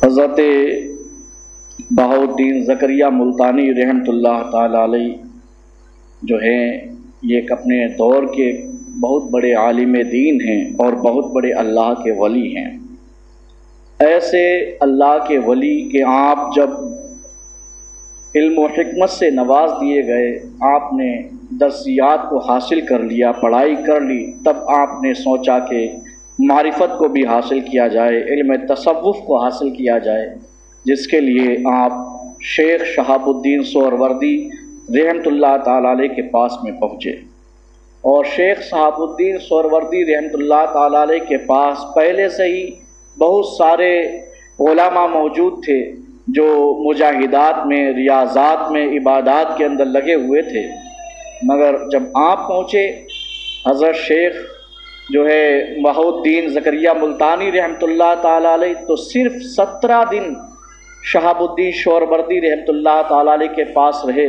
حضرت بہاؤالدین زکریا ملتانی رحمۃ اللہ تعالی علیہ جو ہیں یہ ایک اپنے دور کے بہت بڑے عالم دین ہیں اور بہت بڑے اللہ کے ولی ہیں۔ ایسے اللہ کے ولی کہ آپ جب علم و حکمت سے نواز دیے گئے، آپ نے درسیات کو حاصل کر لیا، پڑھائی کر لی، تب آپ نے سوچا کہ معرفت کو بھی حاصل کیا جائے، علم تصوف کو حاصل کیا جائے، جس کے لیے آپ شیخ شہاب الدین سہروردی رحمۃ اللہ تعالی علیہ کے پاس میں پہنچے۔ اور شیخ شہاب الدین سہروردی رحمۃ اللہ تعالی علیہ کے پاس پہلے سے ہی بہت سارے علماء موجود تھے جو مجاہدات میں، ریاضات میں، عبادات کے اندر لگے ہوئے تھے، مگر جب آپ پہنچے حضرت شیخ جو ہے بہاؤالدین زکریا ملتانی رحمۃ اللہ تعالی علیہ تو صرف 17 دن شہاب الدین سہروردی رحمۃ اللہ تعالی علیہ کے پاس رہے،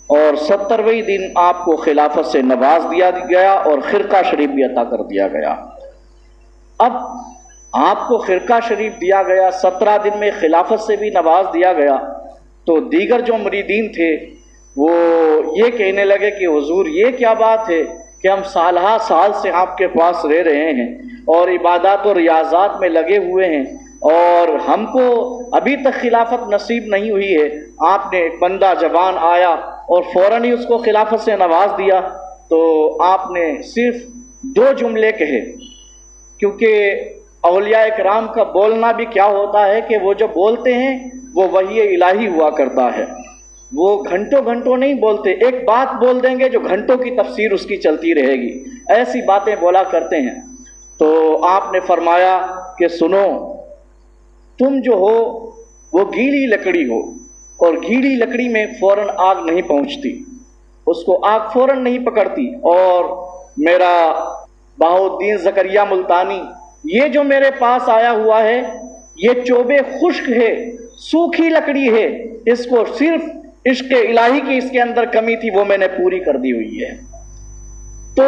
اور 70ویں دن آپ کو خلافت سے نواز دیا گیا اور خرقہ شریف بھی عطا کر دیا گیا۔ اب آپ کو خرقہ شریف دیا گیا، 17 دن میں خلافت سے بھی نواز دیا گیا، تو دیگر جو مریدین تھے وہ یہ کہنے لگے کہ حضور یہ کیا بات ہے کہ ہم سالہ سال سے آپ کے پاس رہ رہے ہیں اور عبادات و ریاضات میں لگے ہوئے ہیں اور ہم کو ابھی تک خلافت نصیب نہیں ہوئی ہے، آپ نے ایک بندہ جوان آیا اور فوراً ہی اس کو خلافت سے نواز دیا۔ تو آپ نے صرف 2 جملے کہے، کیونکہ اولیاء اکرام کا بولنا بھی کیا ہوتا ہے کہ وہ جو بولتے ہیں وہ وحی الہی ہوا کرتا ہے، وہ گھنٹوں گھنٹوں نہیں بولتے، ایک بات بول دیں گے جو گھنٹوں کی تفسیر اس کی چلتی رہے گی، ایسی باتیں بولا کرتے ہیں۔ تو آپ نے فرمایا کہ سنو، تم جو ہو وہ گیلی لکڑی ہو، اور گیلی لکڑی میں فوراً آگ نہیں پہنچتی، اس کو آگ فوراً نہیں پکڑتی، اور میرا بہاؤالدین زکریا ملتانی یہ جو میرے پاس آیا ہوا ہے یہ چوبے خشک ہے، سوکھی لکڑی ہے، اس کو صرف عشق الہی کی اس کے اندر کمی تھی، وہ میں نے پوری کر دی ہوئی ہے۔ تو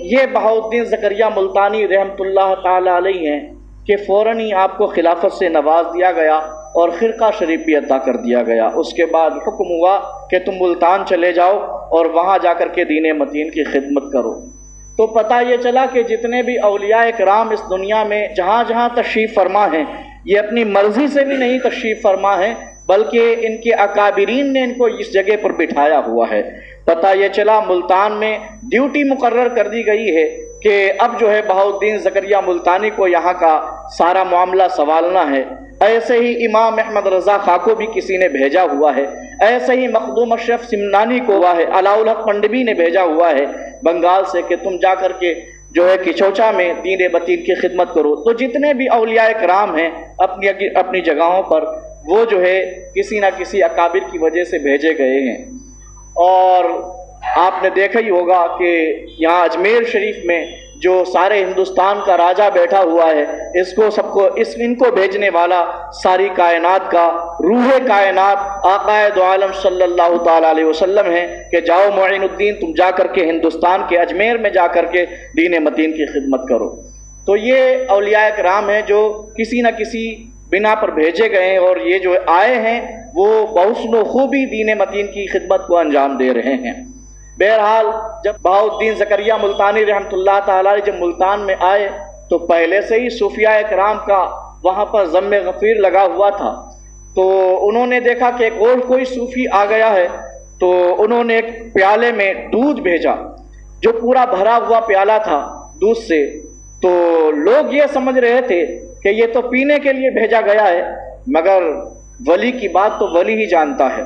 یہ بہاؤالدین زکریا ملتانی رحمۃ اللہ تعالی علیہ ہیں کہ فوراً ہی آپ کو خلافت سے نواز دیا گیا اور خرقہ شریف بھی عطا کر دیا گیا۔ اس کے بعد حکم ہوا کہ تم ملتان چلے جاؤ اور وہاں جا کر کے دین متین کی خدمت کرو۔ تو پتہ یہ چلا کہ جتنے بھی اولیاء کرام اس دنیا میں جہاں جہاں تشریف فرما ہیں، یہ اپنی مرضی سے بھی نہیں تشریف فرما ہیں، بلکہ ان کے اکابرین نے ان کو اس جگہ پر بٹھایا ہوا ہے۔ پتہ یہ چلا ملتان میں ڈیوٹی مقرر کر دی گئی ہے کہ اب جو ہے بہاؤالدین زکریا ملتانی کو یہاں کا سارا معاملہ سنبھالنا ہے۔ ایسے ہی امام احمد رضا خاں کو بھی کسی نے بھیجا ہوا ہے، ایسے ہی مخدوم اشرف سمنانی کو ہوا ہے، علاء الحق پنڈوی نے بھیجا ہوا ہے بنگال سے کہ تم جا کر کے جو ہے کچوچا میں دین متین کی خدمت کرو۔ تو جتنے بھی اولیاء کرام ہیں اپنی جگہوں پر، وہ جو ہے کسی نہ کسی اکابر کی وجہ سے بھیجے گئے ہیں۔ اور آپ نے دیکھا ہی ہوگا کہ یہاں اجمیر شریف میں جو سارے ہندوستان کا راجہ بیٹھا ہوا ہے، ان کو بھیجنے والا ساری کائنات کا روح کائنات آقا دو عالم صلی اللہ تعالی علیہ وسلم ہے کہ جاؤ معین الدین، تم جا کر کے ہندوستان کے اجمیر میں جا کر کے دین متین کی خدمت کرو۔ تو یہ اولیاء کرام ہیں جو کسی نہ کسی بنا پر بھیجے گئے ہیں، اور یہ جو آئے ہیں وہ بحسن و خوبی دین متین کی خدمت کو انجام دے رہے ہیں۔ بہرحال جب بہاؤالدین زکریا ملتانی رحمۃ اللہ تعالی جب ملتان میں آئے تو پہلے سے ہی صوفیاء کرام کا وہاں پر ضم غفیر لگا ہوا تھا۔ تو انہوں نے دیکھا کہ ایک اور کوئی صوفی آ گیا ہے، تو انہوں نے ایک پیالے میں دودھ بھیجا جو پورا بھرا ہوا پیالہ تھا دودھ سے۔ تو لوگ یہ سمجھ رہے تھے کہ یہ تو پینے کے لیے بھیجا گیا ہے، مگر ولی کی بات تو ولی ہی جانتا ہے۔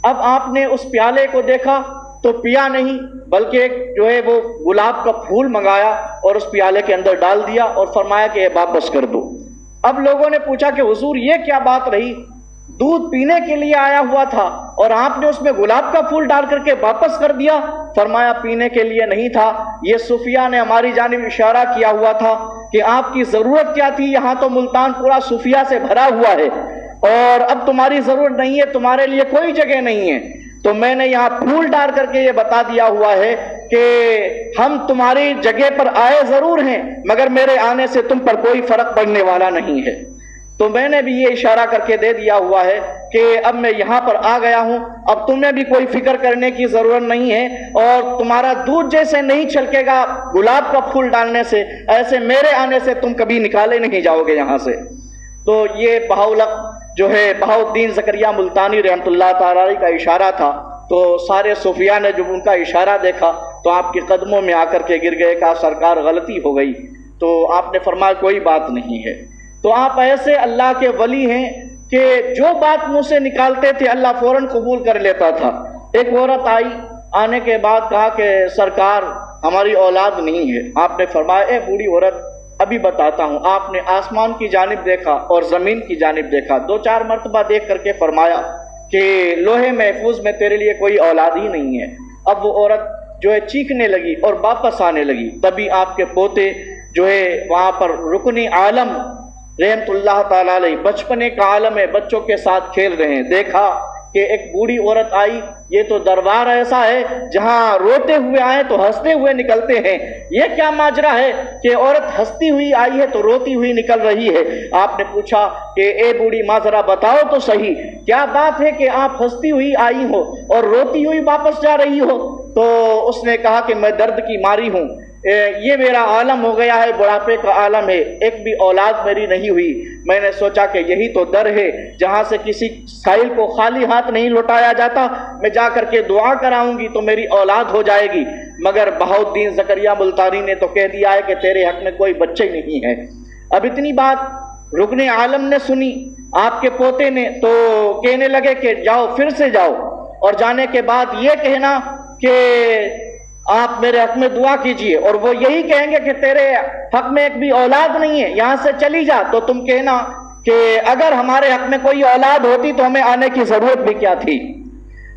اب آپ نے اس پیالے کو دیکھا تو پیا نہیں، بلکہ ایک جو ہے وہ گلاب کا پھول منگایا اور اس پیالے کے اندر ڈال دیا اور فرمایا کہ یہ واپس کر دو۔ اب لوگوں نے پوچھا کہ حضور یہ کیا بات رہی، دودھ پینے کے لیے آیا ہوا تھا اور آپ نے اس میں گلاب کا پھول ڈال کر کے واپس کر دیا؟ فرمایا پینے کے لیے نہیں تھا، یہ صوفیاء نے ہماری جانب اشارہ کیا ہوا تھا کہ آپ کی ضرورت کیا تھی، یہاں تو ملتان پورا صوفیاء سے بھرا ہوا ہے اور اب تمہاری ضرورت نہیں ہے، تمہارے لیے کوئی جگہ نہیں ہے، تو میں نے یہاں پھول ڈال کر کے یہ بتا دیا ہوا ہے کہ ہم تمہاری جگہ پر آئے ضرور ہیں، مگر میرے آنے سے تم پر کوئی فرق پڑنے والا نہیں ہے۔ تو میں نے بھی یہ اشارہ کر کے دے دیا ہوا ہے کہ اب میں یہاں پر آ گیا ہوں، اب تمہیں بھی کوئی فکر کرنے کی ضرورت نہیں ہے، اور تمہارا دودھ جیسے نہیں چھلکے گا گلاب کا پھول ڈالنے سے، ایسے میرے آنے سے تم کبھی نکالے نہیں جاؤ گے یہاں سے۔ تو یہ بہاؤالحق جو ہے بہاؤالدین زکریہ ملتانی رحمۃ اللہ تعالی علیہ کا اشارہ تھا۔ تو سارے صوفیاء نے جب ان کا اشارہ دیکھا تو آپ کے قدموں میں آ کر کے گر گئے، کہا سرکار غلطی ہو گئی۔ تو آپ نے فرمایا کوئی بات نہیں ہے۔ تو آپ ایسے اللہ کے ولی ہیں کہ جو بات منہ سے نکالتے تھے اللہ فوراً قبول کر لیتا تھا۔ ایک عورت آئی، آنے کے بعد کہا کہ سرکار ہماری اولاد نہیں ہے۔ آپ نے فرمایا اے بوڑھی عورت ابھی بتاتا ہوں۔ آپ نے آسمان کی جانب دیکھا اور زمین کی جانب دیکھا، 2-4 مرتبہ دیکھ کر کے فرمایا کہ لوہے محفوظ میں تیرے لیے کوئی اولاد ہی نہیں ہے۔ اب وہ عورت جو ہے چیخنے لگی اور واپس آنے لگی۔ تبھی آپ کے پوتے جو ہے وہاں پر رکن عالم رحمت اللہ تعالیٰ علیہ، بچپنے کا عالم ہے، بچوں کے ساتھ کھیل رہے ہیں، دیکھا کہ ایک بوڑھی عورت آئی۔ یہ تو دربار ایسا ہے جہاں روتے ہوئے آئے تو ہنستے ہوئے نکلتے ہیں، یہ کیا ماجرا ہے کہ عورت ہنستی ہوئی آئی ہے تو روتی ہوئی نکل رہی ہے؟ آپ نے پوچھا کہ اے بوڑھی ماں ذرا بتاؤ تو صحیح، کیا بات ہے کہ آپ ہنستی ہوئی آئی ہو اور روتی ہوئی واپس جا رہی ہو؟ تو اس نے کہا کہ میں درد کی ماری ہوں، یہ میرا عالم ہو گیا ہے، بڑھاپے کا عالم ہے، ایک بھی اولاد میری نہیں ہوئی۔ میں نے سوچا کہ یہی تو در ہے جہاں سے کسی سائل کو خالی ہاتھ نہیں لوٹایا جاتا، میں جا کر کے دعا کراؤں گی تو میری اولاد ہو جائے گی۔ مگر بہاؤالدین زکریہ ملتانی نے تو کہہ دیا ہے کہ تیرے حق میں کوئی بچہ ہی نہیں ہے۔ اب اتنی بات رکن عالم نے سنی، آپ کے پوتے نے، تو کہنے لگے کہ جاؤ پھر سے جاؤ، اور جانے کے بعد یہ کہنا کہ آپ میرے حق میں دعا کیجئے، اور وہ یہی کہیں گے کہ تیرے حق میں ایک بھی اولاد نہیں ہے، یہاں سے چلی جا، تو تم کہنا کہ اگر ہمارے حق میں کوئی اولاد ہوتی تو ہمیں آنے کی ضرورت بھی کیا تھی،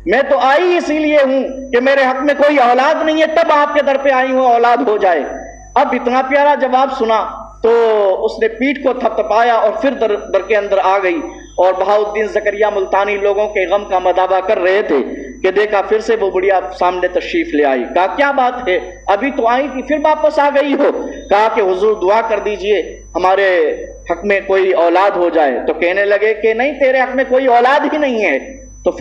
میں تو آئی اسی لیے ہوں کہ میرے حق میں کوئی اولاد نہیں ہے، تب آپ کے در پہ آئی ہوں اولاد ہو جائے۔ اب اتنا پیارا جواب سنا تو اس نے پیٹھ کو تھپ تھپایا اور پھر در کے اندر آ گئی، اور بہاؤالدین زکریہ ملتانی لوگوں کے غم کا مداوع کر رہے تھے کہ دیکھا پھر سے وہ بڑھیا سامنے تشریف لے آئی۔ کہا کیا بات ہے، ابھی تو آئی تھی پھر واپس آ گئی ہو؟ کہا کہ حضور دعا کر دیجئے ہمارے حق میں کوئی اولاد ہو جائے۔ تو کہنے لگے کہ نہیں تیرے حق میں کوئی اولاد ہی نہیں ہے۔ تو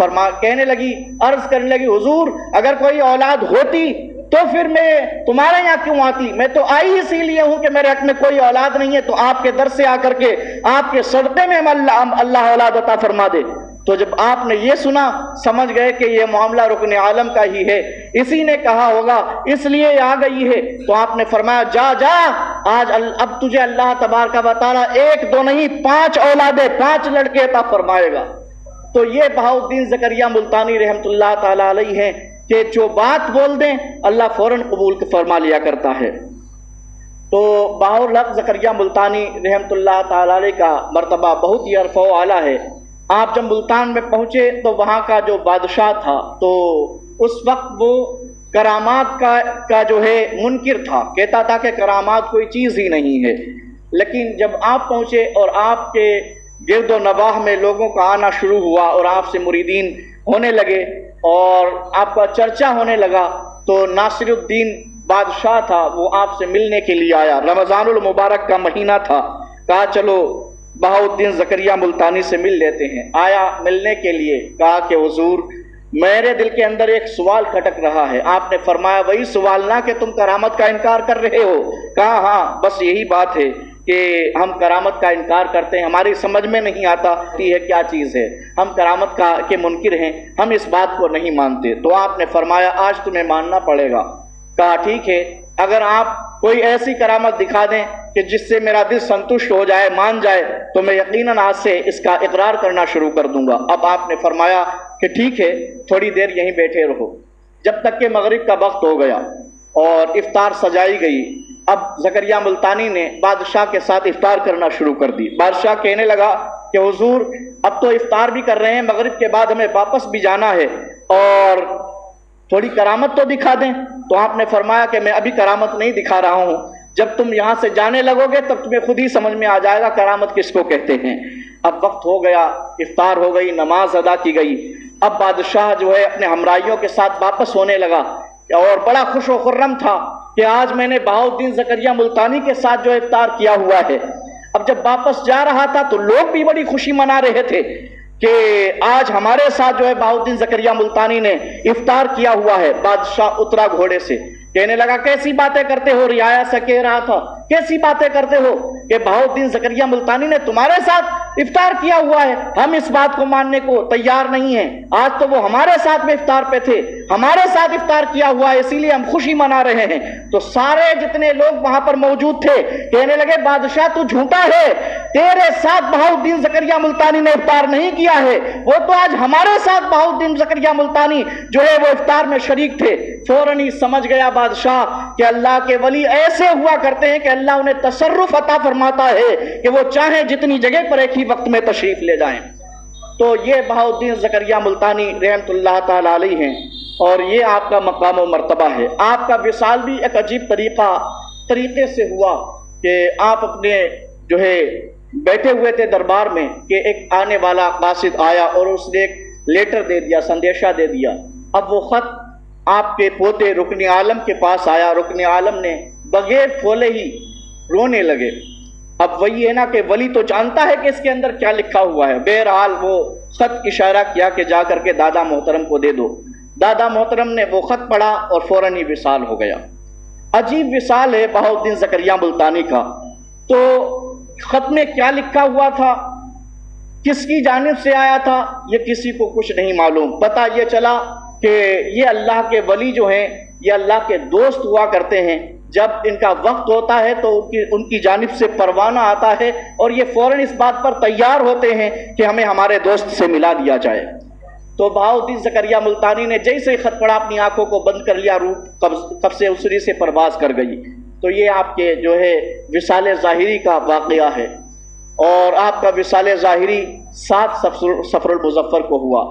کہنے لگی، عرض کرنے لگی حضور اگر کوئی اولاد ہوتی تو پھر میں تمہارے یہاں کیوں آتی؟ میں تو آئی اسی لیے ہوں کہ میرے حق میں کوئی اولاد نہیں ہے، تو آپ کے در سے آ کر کے آپ کے صدقے میں اللہ اولاد عطا فرما دے۔ تو جب آپ نے یہ سنا سمجھ گئے کہ یہ معاملہ رکن عالم کا ہی ہے، اسی نے کہا ہوگا اس لیے آ گئی ہے۔ تو آپ نے فرمایا جا جا، آج اب تجھے اللہ تبارک و تعالیٰ 1-2 نہیں 5 اولادیں 5 لڑکے عطا فرمائے گا۔ تو یہ بہاؤالدین زکریہ ملتانی رحمت اللہ تعالیٰ علیہ ہیں کہ جو بات بول دیں اللہ فوراً قبول فرما لیا کرتا ہے۔ تو بہاؤالحق زکریہ ملتانی رحمت اللہ تعالیٰ علیہ کا مرتبہ بہت ہی عرفہ و اعلیٰ ہے۔ آپ جب ملتان میں پہنچے تو وہاں کا جو بادشاہ تھا تو اس وقت وہ کرامات کا جو ہے منکر تھا، کہتا تھا کہ کرامات کوئی چیز ہی نہیں ہے۔ لیکن جب آپ پہنچے اور آپ کے گرد و نواح میں لوگوں کا آنا شروع ہوا اور آپ سے مریدین ہونے لگے اور آپ کا چرچا ہونے لگا، تو ناصر الدین بادشاہ تھا وہ آپ سے ملنے کے لیے آیا۔ رمضان المبارک کا مہینہ تھا، کہا چلو بہاؤالدین زکریہ ملتانی سے مل لیتے ہیں۔ آیا ملنے کے لیے، کہا کہ حضور میرے دل کے اندر ایک سوال کھٹک رہا ہے۔ آپ نے فرمایا وہی سوال نہ کہ تم کرامت کا انکار کر رہے ہو؟ کہا ہاں بس یہی بات ہے کہ ہم کرامت کا انکار کرتے ہیں، ہماری سمجھ میں نہیں آتا ہے کیا چیز ہے، ہم کرامت کے منکر ہیں، ہم اس بات کو نہیں مانتے۔ تو آپ نے فرمایا آج تمہیں ماننا پڑے گا۔ کہا ٹھیک ہے، اگر آپ کوئی ایسی کرامت دکھا دیں کہ جس سے میرا دل سنتشٹ ہو جائے، مان جائے، تو میں یقیناً آج سے اس کا اقرار کرنا شروع کر دوں گا۔ اب آپ نے فرمایا کہ ٹھیک ہے تھوڑی دیر یہیں بیٹھے رہو، جب تک کہ مغرب کا وقت ہو گیا اور افطار سجائی گئی۔ اب زکریہ ملتانی نے بادشاہ کے ساتھ افطار کرنا شروع کر دی۔ بادشاہ کہنے لگا کہ حضور اب تو افطار بھی کر رہے ہیں، مغرب کے بعد ہمیں واپس بھی جانا ہے، اور تھوڑی کرامت تو دکھا دیں۔ تو آپ نے فرمایا کہ میں ابھی کرامت نہیں دکھا رہا ہوں، جب تم یہاں سے جانے لگو گے تب تمہیں خود ہی سمجھ میں آ جائے گا کرامت کس کو کہتے ہیں۔ اب وقت ہو گیا، افطار ہو گئی، نماز ادا کی گئی۔ اب بادشاہ جو ہے اپنے ہمراہیوں کے ساتھ واپس ہونے لگا اور بڑا خوش و خرم تھا کہ آج میں نے بہاؤالدین زکریہ ملتانی کے ساتھ جو افطار کیا ہوا ہے۔ اب اب جب واپس جا رہا تھا تو لوگ بھی بڑی خوشی منا رہے تھے کہ آج ہمارے ساتھ جو ہے بہاء الدین زکریہ ملتانی نے افطار کیا ہوا ہے۔ بادشاہ اترا گھوڑے سے، کہنے لگا کیسی باتیں کرتے ہو؟ رعایا سے کہہ رہا تھا کیسی باتیں کرتے ہو کہ بہاء الدین زکریہ ملتانی نے تمہارے ساتھ افطار کیا ہوا ہے، ہم اس بات کو ماننے کو تیار نہیں ہیں، آج تو وہ ہمارے ساتھ میں افطار پہ تھے، ہمارے ساتھ افطار کیا ہوا ہے، اسی لیے ہم خوشی منا رہے ہیں۔ تو سارے جتنے لوگ وہاں پر موجود تھے کہنے لگے بادشاہ تو جھوٹا ہے، تیرے ساتھ بہاء الدین زکریہ ملتانی نے افطار نہیں کیا ہے، وہ تو آج ہمارے ساتھ بہاء الدین زکریہ ملتانی جو ہے وہ افطار میں شریک تھے۔ فوراً ہی سمجھ گیا بادشاہ کہ اللہ کے ولی ایسے ہوا کرتے ہیں کہ اللہ انہیں تصرف عطا فرماتا ہے کہ وہ چاہیں جتنی جگہ پر ایک ہی وقت میں تشریف لے جائیں۔ تو یہ بہاء الدین زکریہ ملتانی رحمۃ اللہ تعالی علیہ ہیں، اور یہ آپ کا مقام و مرتبہ ہے۔ آپ کا وصال بھی ایک عجیب طریقے سے ہوا کہ آپ اپنے جو ہے بیٹھے ہوئے تھے دربار میں کہ ایک آنے والا قاصد آیا اور اس نے ایک لیٹر دے دیا، سندیشہ دے دیا۔ اب وہ خط آپ کے پوتے رکن عالم کے پاس آیا، رکن عالم نے بغیر کھولے ہی رونے لگے۔ اب وہی ہے نا کہ ولی تو جانتا ہے کہ اس کے اندر کیا لکھا ہوا ہے، بہرحال وہ خط اشارہ کیا کہ جا کر کے دادا محترم کو دے دو۔ دادا محترم نے وہ خط پڑھا اور فوراً ہی وصال ہو گیا۔ عجیب وصال ہے بہاء الدین زکریہ ملتانی کا۔ تو خط میں کیا لکھا ہوا تھا، کس کی جانب سے آیا تھا، یہ کسی کو کچھ نہیں معلوم۔ پتہ یہ چلا کہ یہ اللہ کے ولی جو ہیں یہ اللہ کے دوست ہوا کرتے ہیں، جب ان کا وقت ہوتا ہے تو ان کی جانب سے پروانہ آتا ہے اور یہ فوراً اس بات پر تیار ہوتے ہیں کہ ہمیں ہمارے دوست سے ملا دیا جائے۔ تو بہاء الدین زکریہ ملتانی نے جیسے ہی خط پڑھا اپنی آنکھوں کو بند کر لیا، روح کب سے اسری سے پرواز کر گئی۔ تو یہ آپ کے جو ہے وصال ظاہری کا واقعہ ہے، اور آپ کا وصال ظاہری 7 صفر المظفر کو ہوا۔